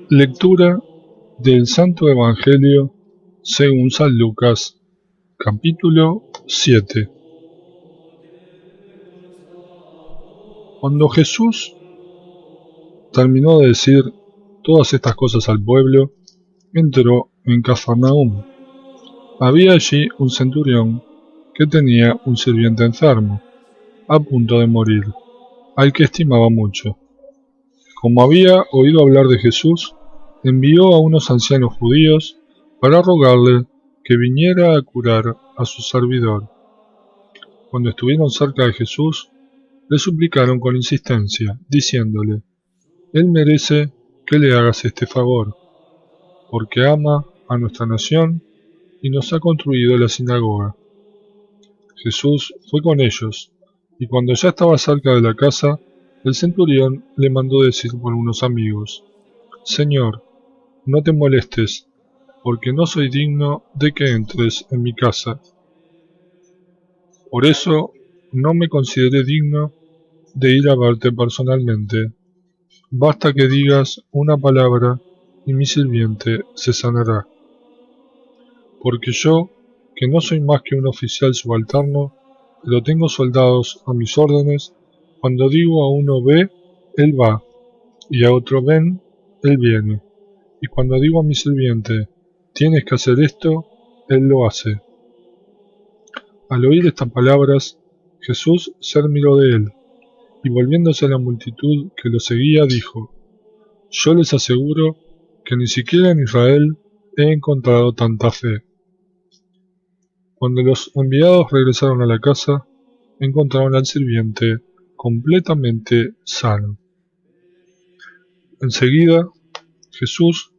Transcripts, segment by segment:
Lectura del Santo Evangelio según San Lucas, capítulo 7. Cuando Jesús terminó de decir todas estas cosas al pueblo, entró en Cafarnaúm. Había allí un centurión que tenía un sirviente enfermo, a punto de morir, al que estimaba mucho. Como había oído hablar de Jesús, envió a unos ancianos judíos para rogarle que viniera a curar a su servidor. Cuando estuvieron cerca de Jesús, le suplicaron con insistencia, diciéndole: Él merece que le hagas este favor, porque ama a nuestra nación y nos ha construido la sinagoga. Jesús fue con ellos, y cuando ya estaba cerca de la casa, el centurión le mandó decir por unos amigos: Señor, no te molestes, porque no soy digno de que entres en mi casa. Por eso no me consideré digno de ir a verte personalmente. Basta que digas una palabra y mi sirviente se sanará. Porque yo, que no soy más que un oficial subalterno, pero tengo soldados a mis órdenes, cuando digo a uno ve, él va, y a otro ven, él viene. Y cuando digo a mi sirviente, tienes que hacer esto, él lo hace. Al oír estas palabras, Jesús se admiró de él, y volviéndose a la multitud que lo seguía, dijo: Yo les aseguro que ni siquiera en Israel he encontrado tanta fe. Cuando los enviados regresaron a la casa, encontraron al sirviente completamente sano. Enseguida, Jesús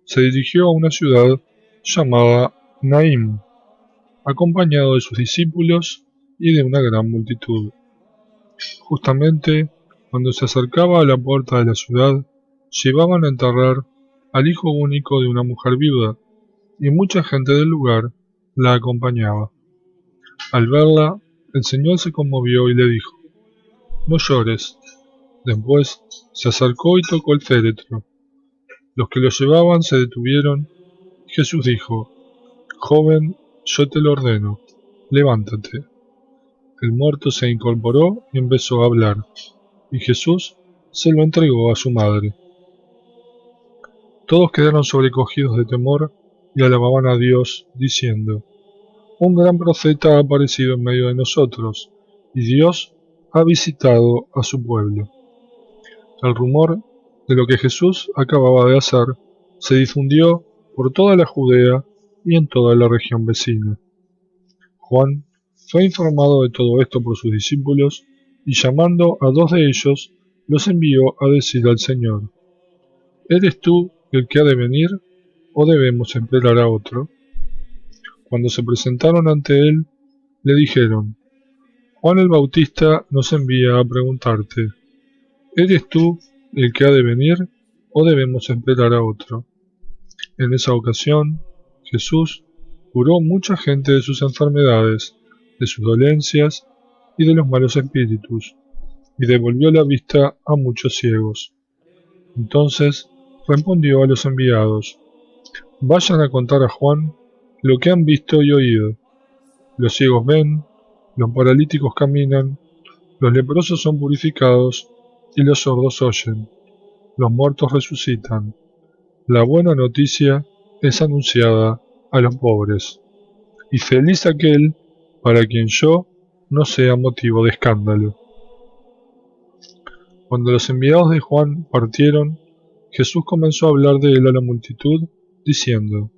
se dirigió a una ciudad llamada Naín, acompañado de sus discípulos y de una gran multitud. Justamente cuando se acercaba a la puerta de la ciudad, llevaban a enterrar al hijo único de una mujer viuda, y mucha gente del lugar la acompañaba. Al verla, el Señor se conmovió y le dijo: No llores. Después se acercó y tocó el féretro. Los que lo llevaban se detuvieron, y Jesús dijo: Joven, yo te lo ordeno, levántate. El muerto se incorporó y empezó a hablar, y Jesús se lo entregó a su madre. Todos quedaron sobrecogidos de temor y alababan a Dios, diciendo: Un gran profeta ha aparecido en medio de nosotros, y Dios ha visitado a su pueblo. El rumor de lo que Jesús acababa de hacer se difundió por toda la Judea y en toda la región vecina. Juan fue informado de todo esto por sus discípulos, y llamando a 2 de ellos, los envió a decir al Señor: ¿Eres tú el que ha de venir, o debemos esperar a otro? Cuando se presentaron ante él, le dijeron: Juan el Bautista nos envía a preguntarte: ¿Eres tú el que ha de venir, o debemos esperar a otro? En esa ocasión, Jesús curó mucha gente de sus enfermedades, de sus dolencias y de los malos espíritus, y devolvió la vista a muchos ciegos. Entonces respondió a los enviados: Vayan a contar a Juan lo que han visto y oído. Los ciegos ven, los paralíticos caminan, los leprosos son purificados y los sordos oyen, los muertos resucitan. La buena noticia es anunciada a los pobres, y feliz aquel para quien yo no sea motivo de escándalo. Cuando los enviados de Juan partieron, Jesús comenzó a hablar de él a la multitud, diciendo: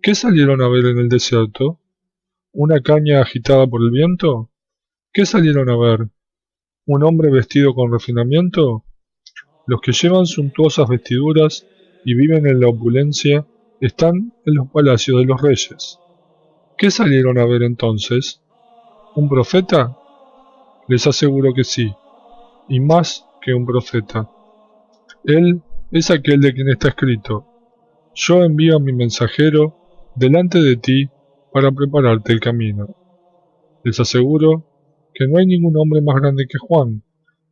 ¿Qué salieron a ver en el desierto? ¿Una caña agitada por el viento? ¿Qué salieron a ver? ¿Un hombre vestido con refinamiento? Los que llevan suntuosas vestiduras y viven en la opulencia están en los palacios de los reyes. ¿Qué salieron a ver entonces? ¿Un profeta? Les aseguro que sí, y más que un profeta. Él es aquel de quien está escrito: Yo envío a mi mensajero, delante de ti para prepararte el camino. Les aseguro que no hay ningún hombre más grande que Juan,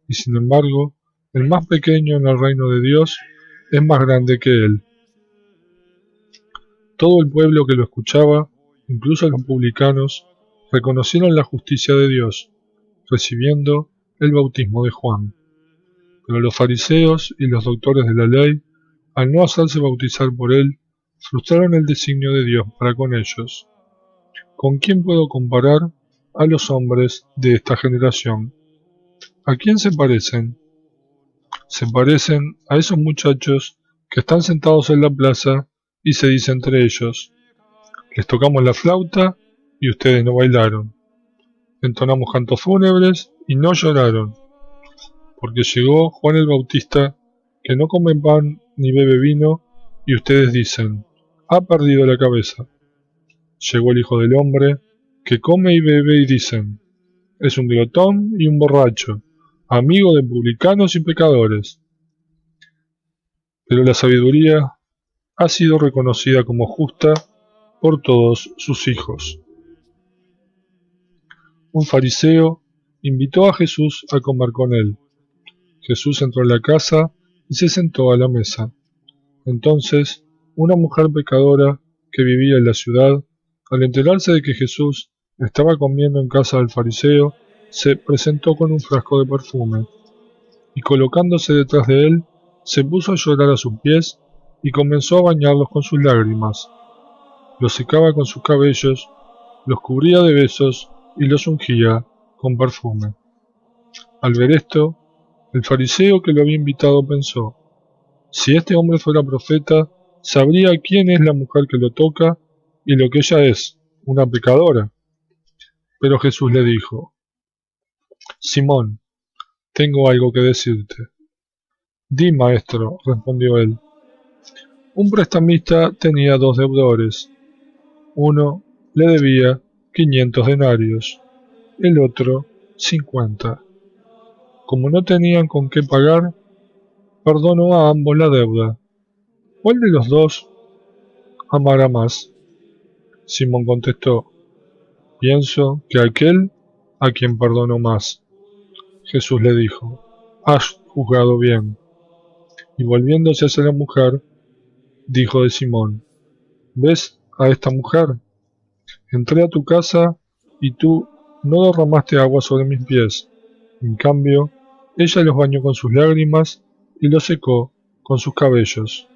y sin embargo, el más pequeño en el reino de Dios es más grande que él. Todo el pueblo que lo escuchaba, incluso los publicanos, reconocieron la justicia de Dios, recibiendo el bautismo de Juan. Pero los fariseos y los doctores de la ley, al no hacerse bautizar por él, frustraron el designio de Dios para con ellos. ¿Con quién puedo comparar a los hombres de esta generación? ¿A quién se parecen? Se parecen a esos muchachos que están sentados en la plaza y se dicen entre ellos: les tocamos la flauta y ustedes no bailaron. Entonamos cantos fúnebres y no lloraron. Porque llegó Juan el Bautista, que no come pan ni bebe vino, y ustedes dicen: ha perdido la cabeza. Llegó el Hijo del Hombre, que come y bebe, y dicen: es un glotón y un borracho, amigo de publicanos y pecadores. Pero la sabiduría ha sido reconocida como justa por todos sus hijos. Un fariseo invitó a Jesús a comer con él. Jesús entró en la casa y se sentó a la mesa. Entonces, una mujer pecadora que vivía en la ciudad, al enterarse de que Jesús estaba comiendo en casa del fariseo, se presentó con un frasco de perfume, y colocándose detrás de él, se puso a llorar a sus pies y comenzó a bañarlos con sus lágrimas. Los secaba con sus cabellos, los cubría de besos y los ungía con perfume. Al ver esto, el fariseo que lo había invitado pensó: si este hombre fuera profeta, sabría quién es la mujer que lo toca y lo que ella es, una pecadora. Pero Jesús le dijo: Simón, tengo algo que decirte. Di, maestro, respondió él. Un prestamista tenía 2 deudores. Uno le debía 500 denarios, el otro 50. Como no tenían con qué pagar, perdonó a ambos la deuda. ¿Cuál de los dos amará más? Simón contestó: pienso que aquel a quien perdonó más. Jesús le dijo: has juzgado bien. Y volviéndose hacia la mujer, dijo de Simón: ¿ves a esta mujer? Entré a tu casa y tú no derramaste agua sobre mis pies. En cambio, ella los bañó con sus lágrimas y los secó con sus cabellos.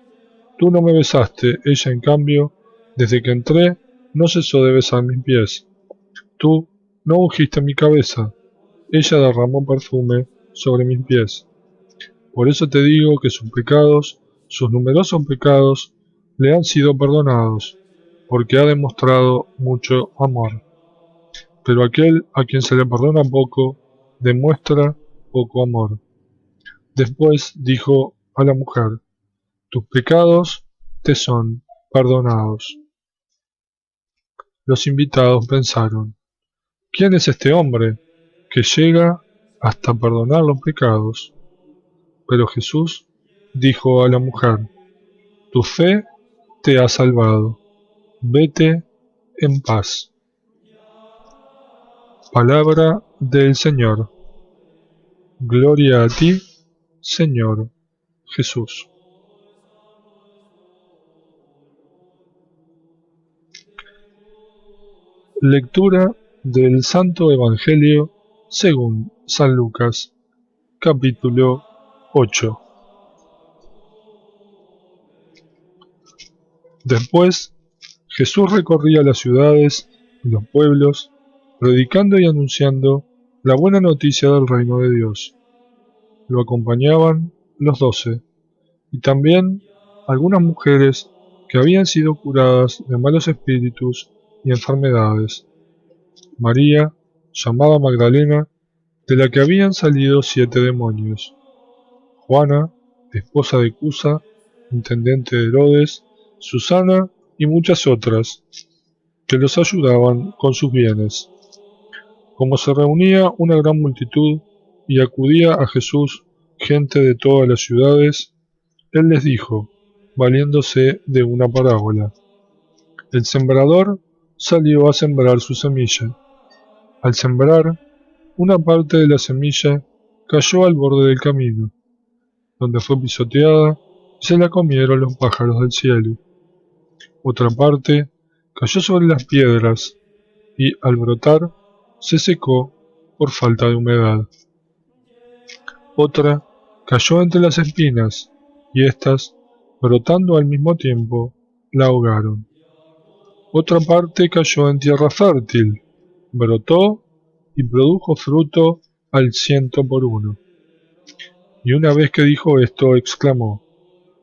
Tú no me besaste, ella en cambio, desde que entré, no cesó de besar mis pies. Tú no ungiste mi cabeza, ella derramó perfume sobre mis pies. Por eso te digo que sus pecados, sus numerosos pecados, le han sido perdonados, porque ha demostrado mucho amor. Pero aquel a quien se le perdona poco, demuestra poco amor. Después dijo a la mujer: tus pecados te son perdonados. Los invitados pensaron: ¿quién es este hombre que llega hasta perdonar los pecados? Pero Jesús dijo a la mujer: tu fe te ha salvado. Vete en paz. Palabra del Señor. Gloria a ti, Señor Jesús. Lectura del Santo Evangelio según San Lucas, capítulo 8. Después, Jesús recorría las ciudades y los pueblos, predicando y anunciando la buena noticia del reino de Dios. Lo acompañaban los 12, y también algunas mujeres que habían sido curadas de malos espíritus y enfermedades. María, llamada Magdalena, de la que habían salido 7 demonios. Juana, esposa de Cusa, intendente de Herodes, Susana y muchas otras, que los ayudaban con sus bienes. Como se reunía una gran multitud y acudía a Jesús gente de todas las ciudades, él les dijo, valiéndose de una parábola: El sembrador salió a sembrar su semilla. Al sembrar, una parte de la semilla cayó al borde del camino, donde fue pisoteada y se la comieron los pájaros del cielo. Otra parte cayó sobre las piedras y, al brotar, se secó por falta de humedad. Otra cayó entre las espinas y éstas, brotando al mismo tiempo, la ahogaron. Otra parte cayó en tierra fértil, brotó y produjo fruto al 100 por 1. Y una vez que dijo esto, exclamó: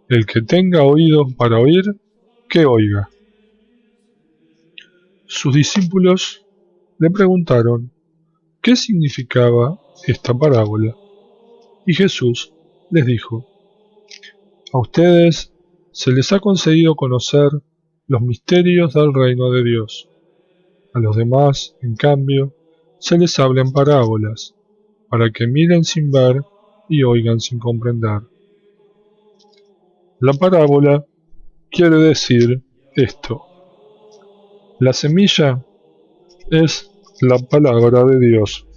El que tenga oídos para oír, que oiga. Sus discípulos le preguntaron qué significaba esta parábola. Y Jesús les dijo: A ustedes se les ha concedido conocer los misterios del reino de Dios. A los demás, en cambio, se les habla en parábolas, para que miren sin ver y oigan sin comprender. La parábola quiere decir esto: la semilla es la palabra de Dios.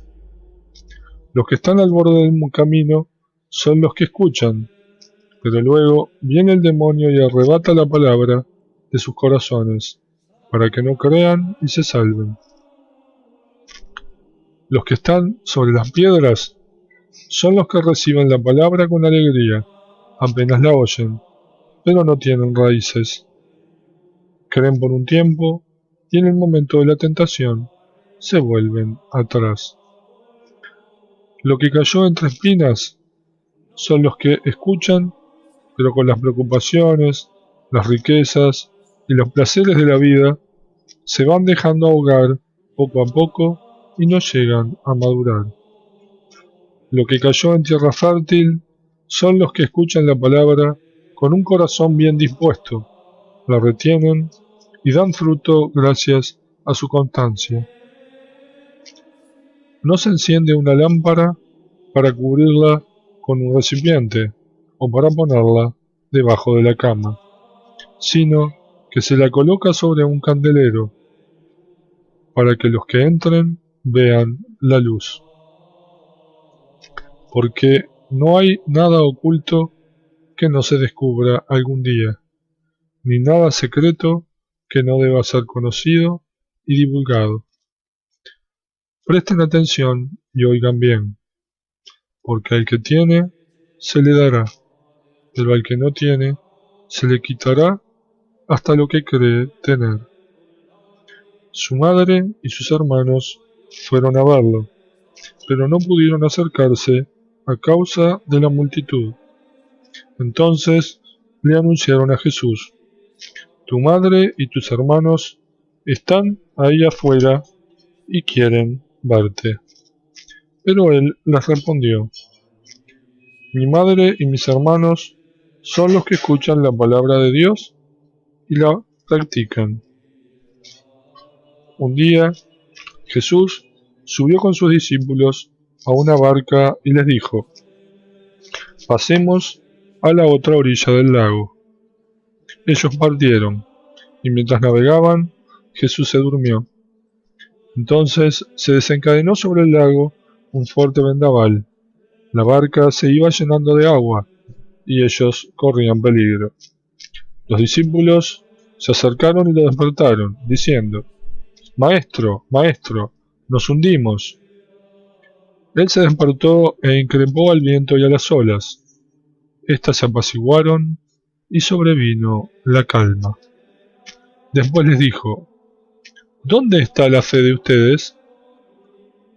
Los que están al borde del camino son los que escuchan, pero luego viene el demonio y arrebata la palabra de sus corazones, para que no crean y se salven. Los que están sobre las piedras son los que reciben la palabra con alegría, apenas la oyen, pero no tienen raíces. Creen por un tiempo y en el momento de la tentación se vuelven atrás. Lo que cayó entre espinas son los que escuchan, pero con las preocupaciones, las riquezas y los placeres de la vida se van dejando ahogar poco a poco y no llegan a madurar. Lo que cayó en tierra fértil son los que escuchan la palabra con un corazón bien dispuesto, la retienen y dan fruto gracias a su constancia. No se enciende una lámpara para cubrirla con un recipiente o para ponerla debajo de la cama, sino que se la coloca sobre un candelero, para que los que entren vean la luz. Porque no hay nada oculto que no se descubra algún día, ni nada secreto que no deba ser conocido y divulgado. Presten atención y oigan bien, porque al que tiene se le dará, pero al que no tiene se le quitará hasta lo que cree tener. Su madre y sus hermanos fueron a verlo, pero no pudieron acercarse a causa de la multitud. Entonces le anunciaron a Jesús: Tu madre y tus hermanos están ahí afuera y quieren verte. Pero él les respondió: Mi madre y mis hermanos son los que escuchan la palabra de Dios y la practican. Un día Jesús subió con sus discípulos a una barca y les dijo: Pasemos a la otra orilla del lago. Ellos partieron, y mientras navegaban, Jesús se durmió. Entonces se desencadenó sobre el lago un fuerte vendaval. La barca se iba llenando de agua, y ellos corrían peligro. Los discípulos se acercaron y lo despertaron, diciendo: Maestro, maestro, nos hundimos. Él se despertó e increpó al viento y a las olas. Estas se apaciguaron y sobrevino la calma. Después les dijo: ¿Dónde está la fe de ustedes?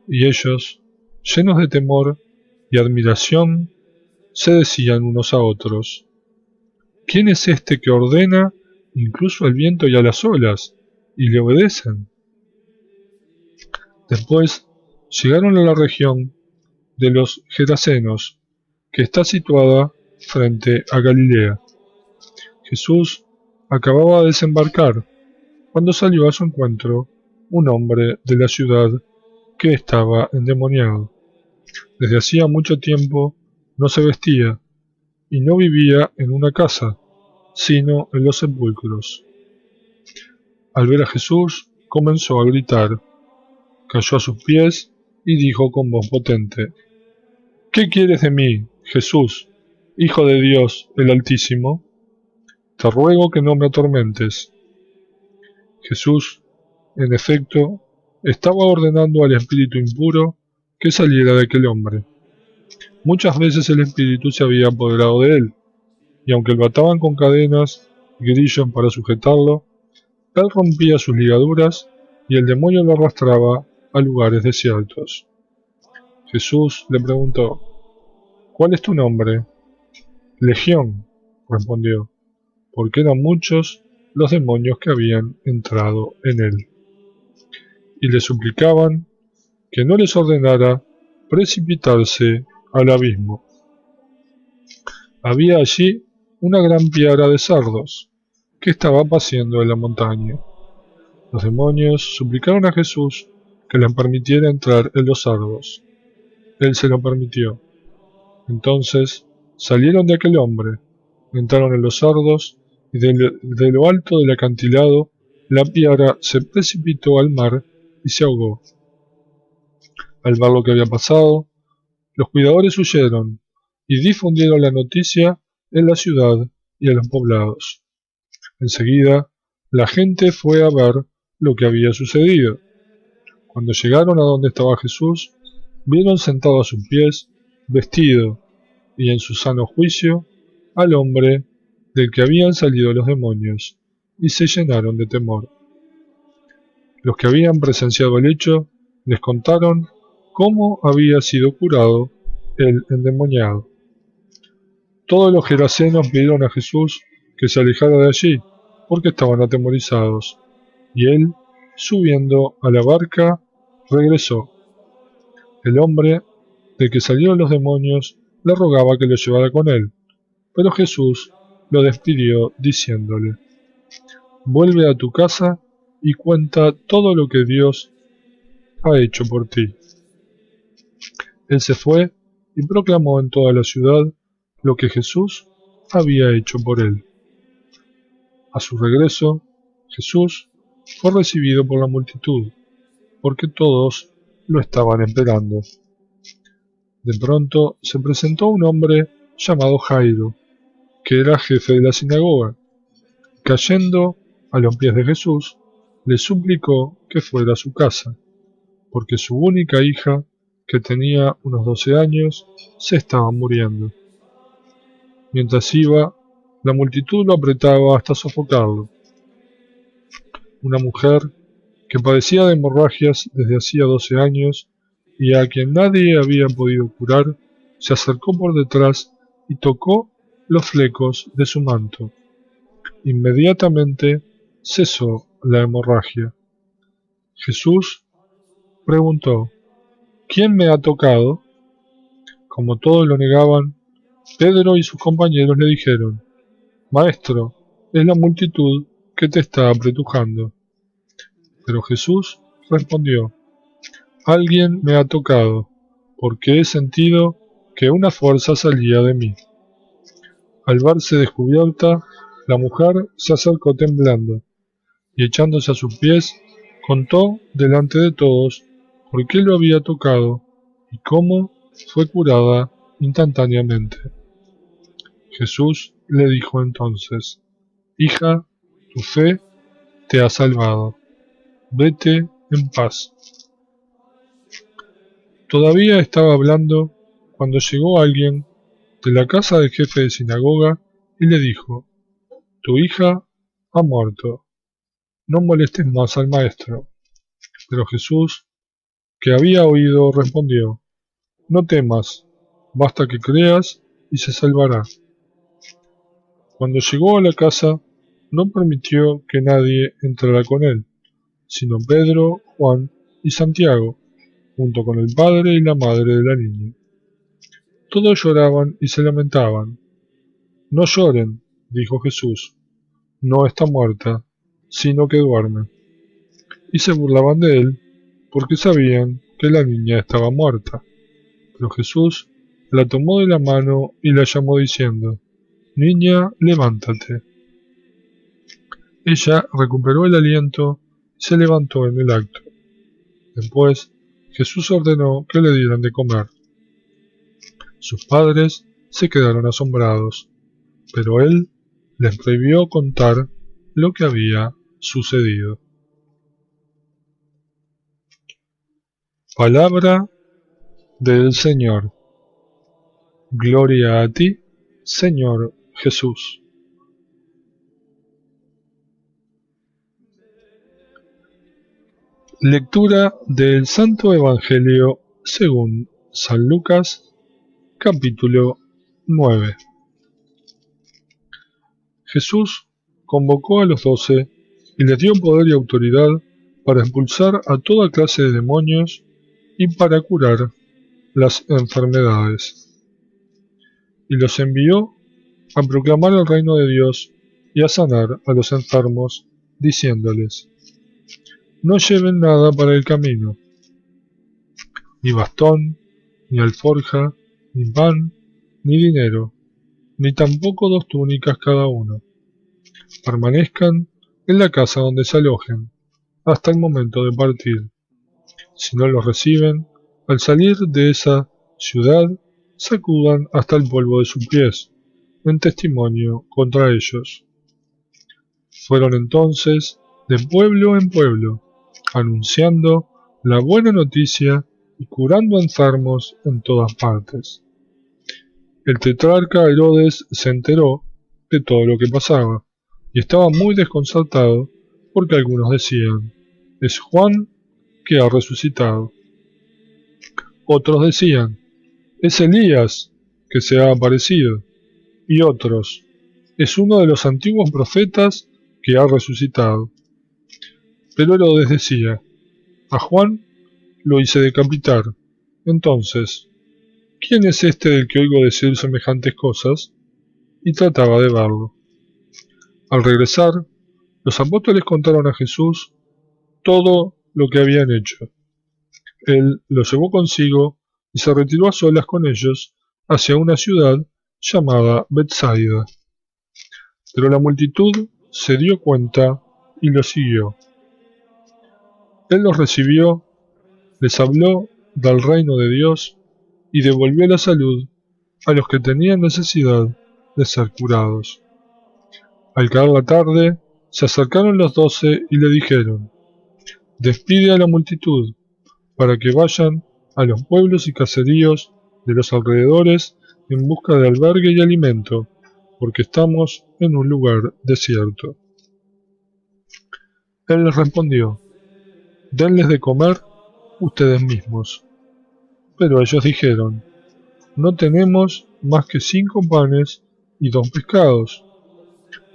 Y ellos, llenos de temor y admiración, se decían unos a otros: ¿Quién es este que ordena incluso al viento y a las olas, y le obedecen? Después llegaron a la región de los Gerasenos, que está situada frente a Galilea. Jesús acababa de desembarcar cuando salió a su encuentro un hombre de la ciudad que estaba endemoniado. Desde hacía mucho tiempo no se vestía y no vivía en una casa, sino en los sepulcros. Al ver a Jesús, comenzó a gritar, cayó a sus pies y dijo con voz potente: ¿Qué quieres de mí, Jesús, Hijo de Dios el Altísimo? Te ruego que no me atormentes. Jesús, en efecto, estaba ordenando al espíritu impuro que saliera de aquel hombre. Muchas veces el espíritu se había apoderado de él, y aunque lo ataban con cadenas y grillos para sujetarlo, él rompía sus ligaduras y el demonio lo arrastraba a lugares desiertos. Jesús le preguntó: ¿Cuál es tu nombre? Legión, respondió, porque eran muchos los demonios que habían entrado en él. Y le suplicaban que no les ordenara precipitarse al abismo. Había allí una gran piara de cerdos que estaba paciendo en la montaña. Los demonios suplicaron a Jesús que les permitiera entrar en los cerdos. Él se lo permitió. Entonces salieron de aquel hombre, entraron en los cerdos, y de lo alto del acantilado la piara se precipitó al mar y se ahogó. Al ver lo que había pasado, los cuidadores huyeron y difundieron la noticia en la ciudad y en los poblados. Enseguida, la gente fue a ver lo que había sucedido. Cuando llegaron a donde estaba Jesús, vieron sentado a sus pies, vestido y en su sano juicio, al hombre del que habían salido los demonios, y se llenaron de temor. Los que habían presenciado el hecho les contaron cómo había sido curado el endemoniado. Todos los gerasenos pidieron a Jesús que se alejara de allí, porque estaban atemorizados, y él, subiendo a la barca, regresó. El hombre del que salieron los demonios le rogaba que lo llevara con él, pero Jesús lo despidió diciéndole: vuelve a tu casa y cuenta todo lo que Dios ha hecho por ti. Él se fue y proclamó en toda la ciudad lo que Jesús había hecho por él. A su regreso, Jesús fue recibido por la multitud, porque todos lo estaban esperando. De pronto se presentó un hombre llamado Jairo, que era jefe de la sinagoga. Cayendo a los pies de Jesús, le suplicó que fuera a su casa, porque su única hija, que tenía unos 12 años, se estaba muriendo. Mientras iba, la multitud lo apretaba hasta sofocarlo. Una mujer que padecía de hemorragias desde hacía 12 años y a quien nadie había podido curar, se acercó por detrás y tocó los flecos de su manto. Inmediatamente cesó la hemorragia. Jesús preguntó: ¿Quién me ha tocado? Como todos lo negaban, Pedro y sus compañeros le dijeron: Maestro, es la multitud que te está apretujando. Pero Jesús respondió: Alguien me ha tocado, porque he sentido que una fuerza salía de mí. Al verse descubierta, la mujer se acercó temblando, y echándose a sus pies, contó delante de todos por qué lo había tocado y cómo fue curada instantáneamente. Jesús le dijo entonces: Hija, tu fe te ha salvado. Vete en paz. Todavía estaba hablando cuando llegó alguien de la casa del jefe de sinagoga y le dijo: Tu hija ha muerto. No molestes más al maestro. Pero Jesús, que había oído, respondió: No temas, basta que creas y se salvará. Cuando llegó a la casa, no permitió que nadie entrara con él, sino Pedro, Juan y Santiago, junto con el padre y la madre de la niña. Todos lloraban y se lamentaban. No lloren, dijo Jesús, no está muerta, sino que duerme. Y se burlaban de él, porque sabían que la niña estaba muerta. Pero Jesús la tomó de la mano y la llamó diciendo: Niña, levántate. Ella recuperó el aliento y se levantó en el acto. Después, Jesús ordenó que le dieran de comer. Sus padres se quedaron asombrados, pero él les prohibió contar lo que había sucedido. Palabra del Señor. Gloria a ti, Señor Jesús. Lectura del Santo Evangelio según San Lucas, capítulo 9. Jesús convocó a los 12 y les dio poder y autoridad para expulsar a toda clase de demonios y para curar las enfermedades. Y los envió a proclamar el reino de Dios y a sanar a los enfermos, diciéndoles: no lleven nada para el camino, ni bastón, ni alforja, ni pan, ni dinero, ni tampoco 2 túnicas cada uno. Permanezcan en la casa donde se alojen, hasta el momento de partir. Si no los reciben, al salir de esa ciudad, sacudan hasta el polvo de sus pies, en testimonio contra ellos. Fueron entonces de pueblo en pueblo, anunciando la buena noticia y curando enfermos en todas partes. El tetrarca Herodes se enteró de todo lo que pasaba, y estaba muy desconcertado porque algunos decían: es Juan que ha resucitado. Otros decían: es Elías que se ha aparecido. Y otros: es uno de los antiguos profetas que ha resucitado. Pero Herodes decía: a Juan lo hice decapitar. Entonces, ¿quién es este del que oigo decir semejantes cosas? Y trataba de verlo. Al regresar, los apóstoles contaron a Jesús todo lo que habían hecho. Él los llevó consigo y se retiró a solas con ellos hacia una ciudad llamada Betsaida. Pero la multitud se dio cuenta y lo siguió. Él los recibió, les habló del reino de Dios y devolvió la salud a los que tenían necesidad de ser curados. Al caer la tarde, se acercaron los 12 y le dijeron: despide a la multitud, para que vayan a los pueblos y caseríos de los alrededores en busca de albergue y alimento, porque estamos en un lugar desierto. Él les respondió: denles de comer ustedes mismos. Pero ellos dijeron: no tenemos más que 5 panes y 2 pescados,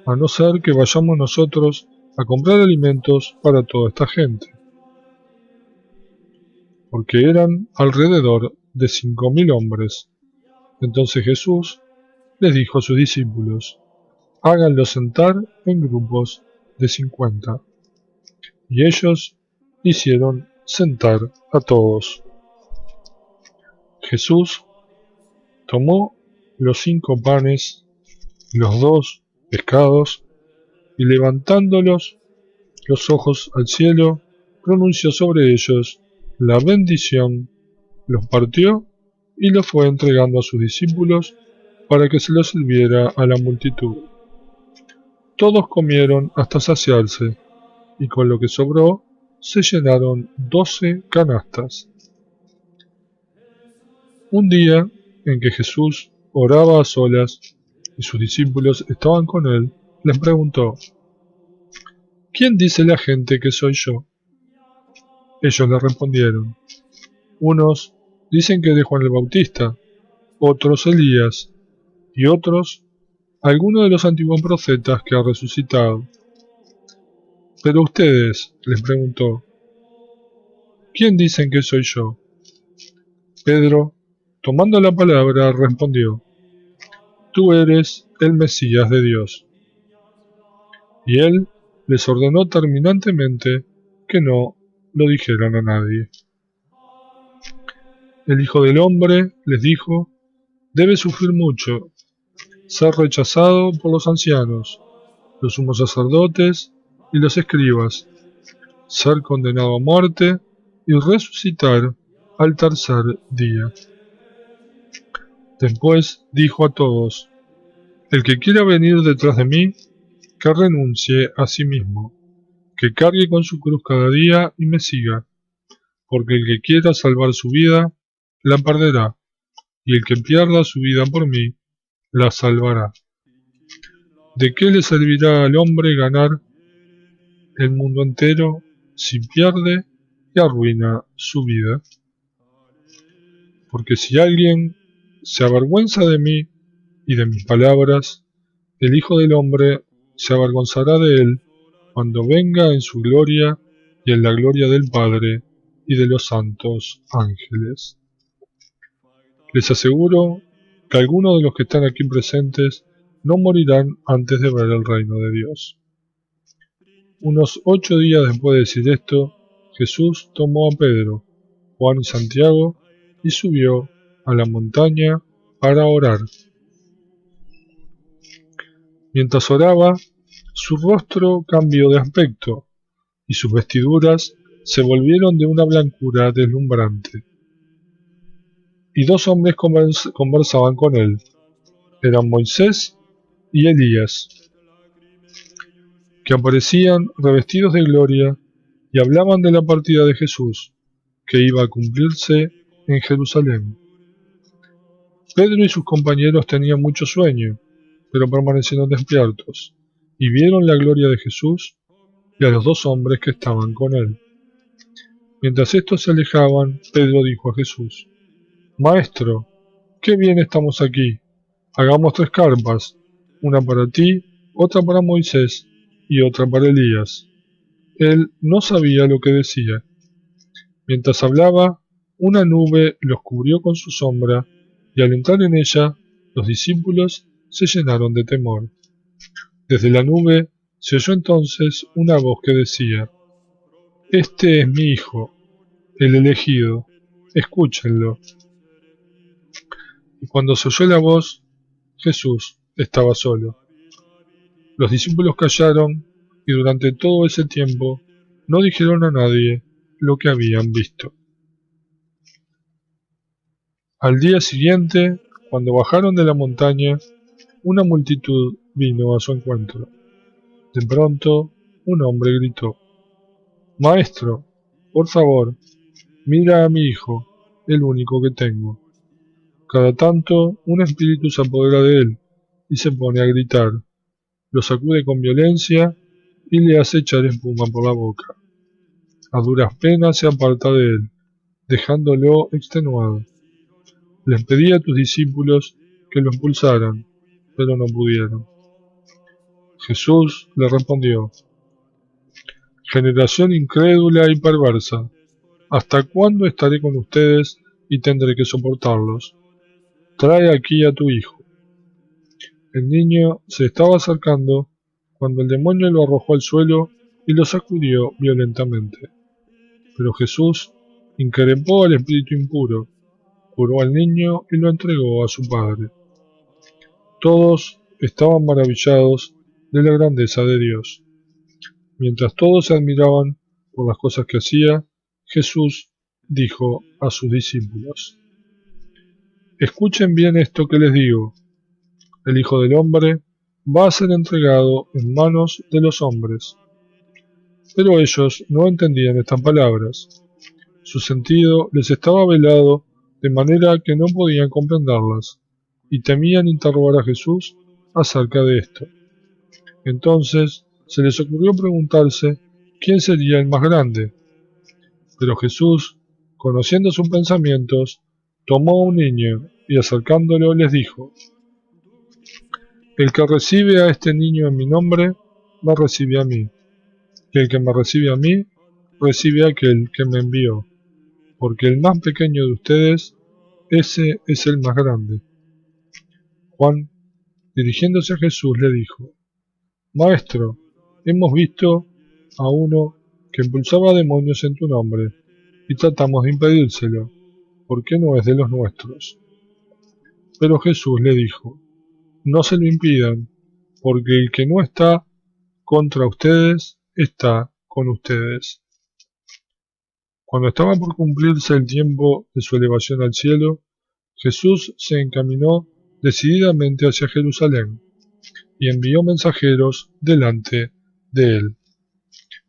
a no ser que vayamos nosotros a comprar alimentos para toda esta gente. Porque eran alrededor de 5.000 hombres. Entonces Jesús les dijo a sus discípulos: háganlos sentar en grupos de 50. Y ellos hicieron sentar a todos. Jesús tomó los 5 panes y los 2 pescados, y levantándolos los ojos al cielo, pronunció sobre ellos la bendición, los partió y los fue entregando a sus discípulos para que se los sirviera a la multitud. Todos comieron hasta saciarse, y con lo que sobró se llenaron 12 canastas. Un día en que Jesús oraba a solas y sus discípulos estaban con él, les preguntó: ¿quién dice la gente que soy yo? Ellos le respondieron: unos dicen que eres Juan el Bautista, otros Elías, y otros alguno de los antiguos profetas que ha resucitado. Pero ustedes, les preguntó, ¿quién dicen que soy yo? Pedro, tomando la palabra, respondió: tú eres el Mesías de Dios. Y él les ordenó terminantemente que no lo dijeran a nadie. El Hijo del Hombre, les dijo, debe sufrir mucho, ser rechazado por los ancianos, los sumos sacerdotes y los escribas, ser condenado a muerte y resucitar al tercer día. Después dijo a todos: el que quiera venir detrás de mí, que renuncie a sí mismo, que cargue con su cruz cada día y me siga, porque el que quiera salvar su vida, la perderá, y el que pierda su vida por mí, la salvará. ¿De qué le servirá al hombre ganar el mundo entero si pierde y arruina su vida? Porque si alguien se avergüenza de mí y de mis palabras, el Hijo del Hombre se avergonzará de él cuando venga en su gloria y en la gloria del Padre y de los santos ángeles. Les aseguro que algunos de los que están aquí presentes no morirán antes de ver el reino de Dios. Unos 8 días después de decir esto, Jesús tomó a Pedro, Juan y Santiago y subió a la montaña para orar. Mientras oraba, su rostro cambió de aspecto y sus vestiduras se volvieron de una blancura deslumbrante. Y 2 hombres conversaban con él. Eran Moisés y Elías, que aparecían revestidos de gloria y hablaban de la partida de Jesús, que iba a cumplirse en Jerusalén. Pedro y sus compañeros tenían mucho sueño, pero permanecieron despiertos, y vieron la gloria de Jesús y a los 2 hombres que estaban con él. Mientras estos se alejaban, Pedro dijo a Jesús: Maestro, qué bien estamos aquí. Hagamos 3 carpas, una para ti, otra para Moisés y otra para Elías. Él no sabía lo que decía. Mientras hablaba, una nube los cubrió con su sombra, y al entrar en ella, los discípulos se llenaron de temor. Desde la nube se oyó entonces una voz que decía: Este es mi Hijo, el elegido, escúchenlo. Y cuando se oyó la voz, Jesús estaba solo. Los discípulos callaron y durante todo ese tiempo no dijeron a nadie lo que habían visto. Al día siguiente, cuando bajaron de la montaña, una multitud vino a su encuentro. De pronto, un hombre gritó: Maestro, por favor, mira a mi hijo, el único que tengo. Cada tanto, un espíritu se apodera de él y se pone a gritar. Lo sacude con violencia y le hace echar espuma por la boca. A duras penas se aparta de él, dejándolo extenuado. Les pedí a tus discípulos que lo expulsaran, pero no pudieron. Jesús le respondió: Generación incrédula y perversa, ¿hasta cuándo estaré con ustedes y tendré que soportarlos? Trae aquí a tu hijo. El niño se estaba acercando cuando el demonio lo arrojó al suelo y lo sacudió violentamente. Pero Jesús increpó al espíritu impuro, curó al niño y lo entregó a su padre. Todos estaban maravillados de la grandeza de Dios. Mientras todos se admiraban por las cosas que hacía, Jesús dijo a sus discípulos: Escuchen bien esto que les digo. El Hijo del Hombre va a ser entregado en manos de los hombres. Pero ellos no entendían estas palabras. Su sentido les estaba velado de manera que no podían comprenderlas, y temían interrogar a Jesús acerca de esto. Entonces se les ocurrió preguntarse quién sería el más grande. Pero Jesús, conociendo sus pensamientos, tomó a un niño y acercándolo les dijo: El que recibe a este niño en mi nombre, me recibe a mí, y el que me recibe a mí, recibe a aquel que me envió, porque el más pequeño de ustedes, ese es el más grande. Juan, dirigiéndose a Jesús, le dijo: Maestro, hemos visto a uno que impulsaba demonios en tu nombre, y tratamos de impedírselo, porque no es de los nuestros. Pero Jesús le dijo: No se lo impidan, porque el que no está contra ustedes está con ustedes. Cuando estaba por cumplirse el tiempo de su elevación al cielo, Jesús se encaminó decididamente hacia Jerusalén y envió mensajeros delante de él.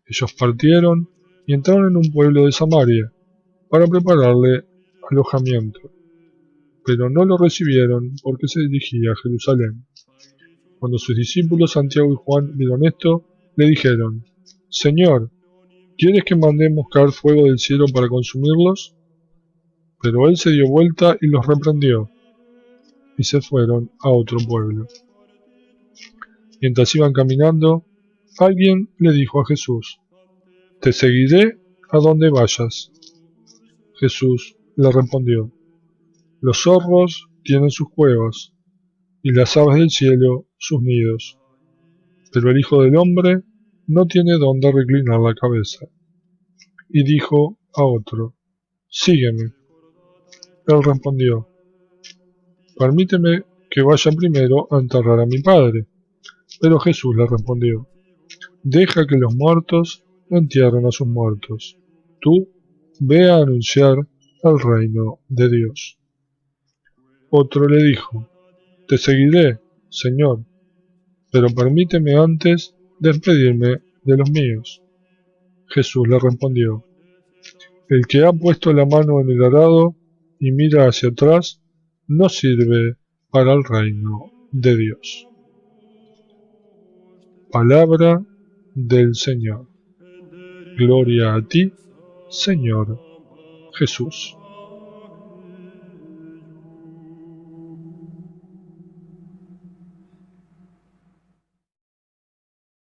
Ellos partieron y entraron en un pueblo de Samaria para prepararle alojamiento, pero no lo recibieron porque se dirigía a Jerusalén. Cuando sus discípulos Santiago y Juan vieron esto, le dijeron: Señor, ¿quieres que mandemos caer fuego del cielo para consumirlos? Pero él se dio vuelta y los reprendió, y se fueron a otro pueblo. Mientras iban caminando, alguien le dijo a Jesús: Te seguiré a donde vayas. Jesús le respondió: Los zorros tienen sus cuevas, y las aves del cielo sus nidos, pero el Hijo del Hombre no tiene dónde reclinar la cabeza. Y dijo a otro: Sígueme. Él respondió: Permíteme que vaya primero a enterrar a mi padre. Pero Jesús le respondió: Deja que los muertos entierren a sus muertos. Tú ve a anunciar el reino de Dios. Otro le dijo: Te seguiré, Señor, pero permíteme antes despedirme de los míos. Jesús le respondió: El que ha puesto la mano en el arado y mira hacia atrás no sirve para el reino de Dios. Palabra del Señor. Gloria a ti, Señor Jesús.